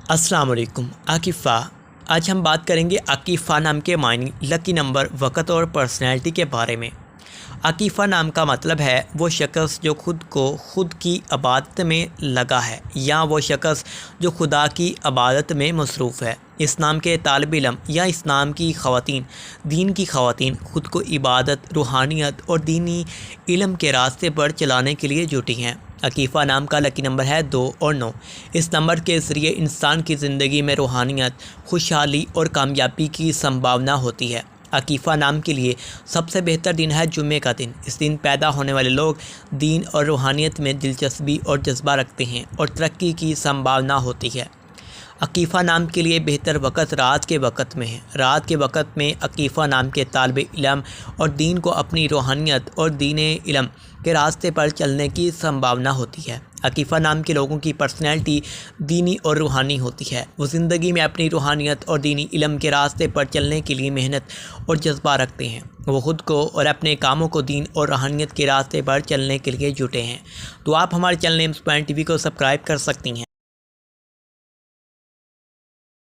السلام علیکم عاقفہ۔ آج ہم بات کریں گے عاقفہ نام کے معنی، لکی نمبر، وقت اور پرسنالٹی کے بارے میں۔ عاقفہ نام کا مطلب ہے وہ شخص جو خود کو خود کی عبادت میں لگا ہے، یا وہ شخص جو خدا کی عبادت میں مصروف ہے۔ اس نام کے طالب علم یا اس نام کی خواتین، دین کی خواتین خود کو عبادت، روحانیت اور دینی علم کے راستے پر چلانے کے لیے جٹی ہیں۔ عاقفہ نام کا لکی نمبر ہے 2 اور 9۔ اس نمبر کے ذریعے انسان کی زندگی میں روحانیت، خوشحالی اور کامیابی کی سمبھاونا ہوتی ہے۔ عاقفہ نام کے لیے سب سے بہتر دن ہے جمعے کا دن۔ اس دن پیدا ہونے والے لوگ دین اور روحانیت میں دلچسپی اور جذبہ رکھتے ہیں اور ترقی کی سمبھاونا ہوتی ہے۔ عاقفہ نام کے لیے بہتر وقت رات کے وقت میں ہے۔ رات کے وقت میں عاقفہ نام کے طالب علم اور دین کو اپنی روحانیت اور دین علم کے راستے پر چلنے کی سمبھاونا ہوتی ہے۔ عاقفہ نام کے لوگوں کی پرسنالٹی دینی اور روحانی ہوتی ہے۔ وہ زندگی میں اپنی روحانیت اور دینی علم کے راستے پر چلنے کے لیے محنت اور جذبہ رکھتے ہیں۔ وہ خود کو اور اپنے کاموں کو دین اور روحانیت کے راستے پر چلنے کے لیے جٹے ہیں۔ تو آپ ہمارے channel names point T V کو سبسکرائب کر سکتی ہیں۔